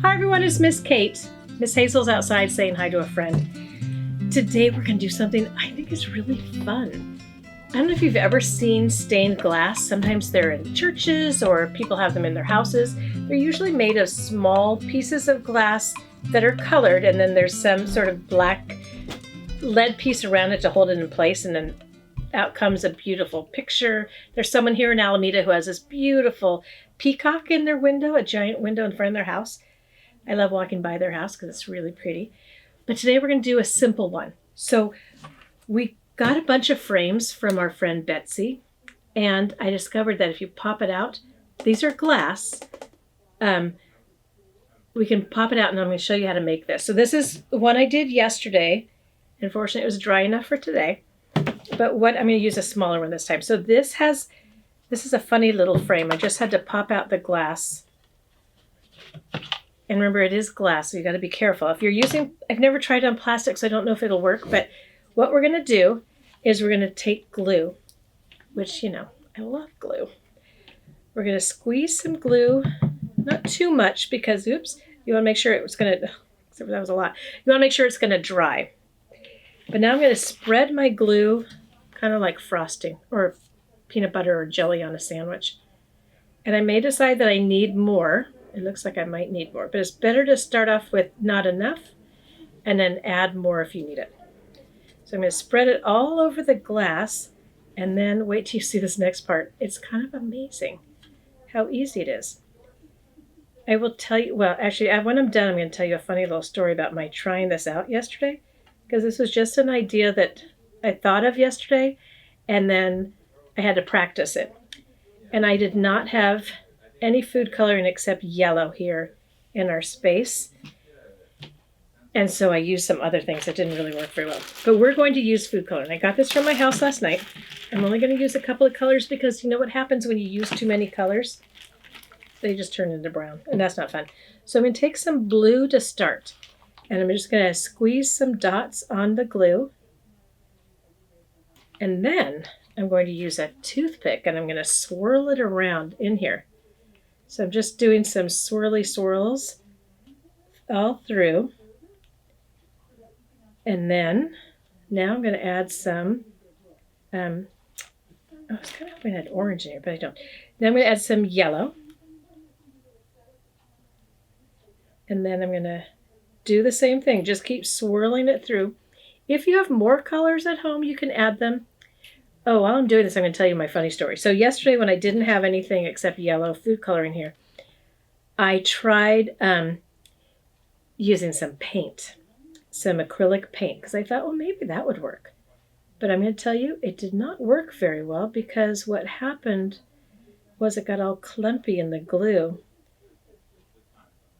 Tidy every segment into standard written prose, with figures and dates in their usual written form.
Hi everyone, it's Miss Kate. Miss Hazel's outside saying hi to a friend. Today we're going to do something I think is really fun. I don't know if you've ever seen stained glass. Sometimes they're in churches or people have them in their houses. They're usually made of small pieces of glass that are colored, and then there's some sort of black lead piece around it to hold it in place, and then out comes a beautiful picture. There's someone here in Alameda who has this beautiful peacock in their window, a giant window in front of their house. I love walking by their house because it's really pretty. But today we're going to do a simple one. So we got a bunch of frames from our friend Betsy, and I discovered that if you pop it out, these are glass. We can pop it out, and I'm going to show you how to make this. So this is the one I did yesterday. Unfortunately, it was dry enough for today. But what I'm going to use a smaller one this time. So this is a funny little frame. I just had to pop out the glass. And remember, it is glass, so you got to be careful. If you're using, I've never tried on plastic, so I don't know if it'll work. But what we're going to do is we're going to take glue, which, you know, I love glue. We're going to squeeze some glue, not too much because, oops, you want to make sure it's going to, except for that was a lot. You want to make sure it's going to dry. But now I'm going to spread my glue kind of like frosting or peanut butter or jelly on a sandwich. And I may decide that I need more. It looks like I might need more, but it's better to start off with not enough and then add more if you need it. So I'm going to spread it all over the glass and then wait till you see this next part. It's kind of amazing how easy it is. I will tell you, well, actually, when I'm done, I'm going to tell you a funny little story about my trying this out yesterday, because this was just an idea that I thought of yesterday, and then I had to practice it. And I did not have any food coloring except yellow here in our space. And so I used some other things that didn't really work very well. But we're going to use food coloring. I got this from my house last night. I'm only going to use a couple of colors because you know what happens when you use too many colors? They just turn into brown, and that's not fun. So I'm going to take some blue to start. And I'm just going to squeeze some dots on the glue. And then I'm going to use a toothpick, and I'm going to swirl it around in here. So I'm just doing some swirly swirls all through. And then now I'm going to add some, I was kind of hoping I had orange in here, but I don't. Then I'm going to add some yellow. And then I'm going to do the same thing. Just keep swirling it through. If you have more colors at home, you can add them. Oh, while I'm doing this, I'm going to tell you my funny story. So yesterday when I didn't have anything except yellow food coloring here, I tried using some paint, some acrylic paint, because I thought, well, maybe that would work. But I'm going to tell you, it did not work very well because what happened was it got all clumpy in the glue.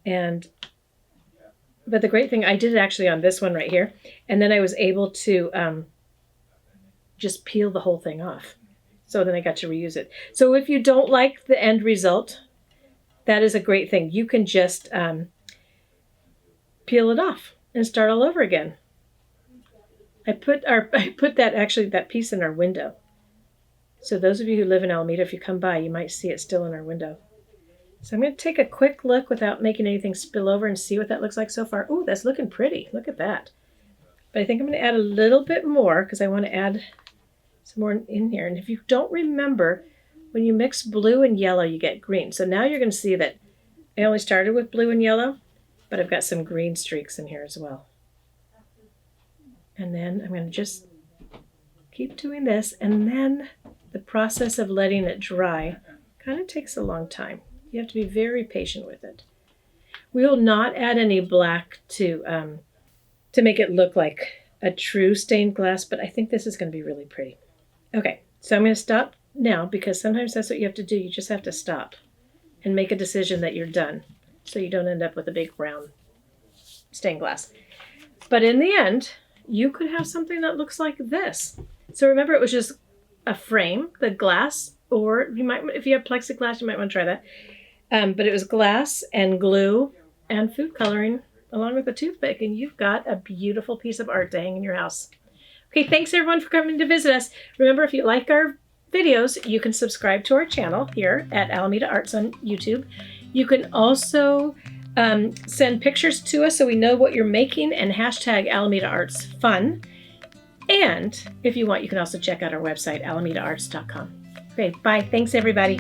But the great thing, I did it actually on this one right here, and then I was able to just peel the whole thing off. So then I got to reuse it. So if you don't like the end result, that is a great thing. You can just peel it off and start all over again. I put that piece in our window. So those of you who live in Alameda, if you come by, you might see it still in our window. So I'm going to take a quick look without making anything spill over and see what that looks like so far. Oh, that's looking pretty. Look at that. But I think I'm going to add a little bit more because I want to add some more in here. And if you don't remember, when you mix blue and yellow, you get green. So now you're going to see that I only started with blue and yellow, but I've got some green streaks in here as well. And then I'm going to just keep doing this. And then the process of letting it dry kind of takes a long time. You have to be very patient with it. We will not add any black to make it look like a true stained glass, but I think this is going to be really pretty. Okay, so I'm going to stop now because sometimes that's what you have to do. You just have to stop and make a decision that you're done so you don't end up with a big brown stained glass. But in the end, you could have something that looks like this. So remember, it was just a frame, the glass, or you might, if you have plexiglass, you might want to try that. But it was glass and glue and food coloring along with a toothpick, and you've got a beautiful piece of art to hang in your house. Okay, thanks everyone for coming to visit us. Remember, if you like our videos, you can subscribe to our channel here at Alameda Arts on YouTube. You can also Send pictures to us so we know what you're making, and hashtag Alameda Arts Fun. And if you want, you can also check out our website, alamedaarts.com. Okay, bye. Thanks, everybody.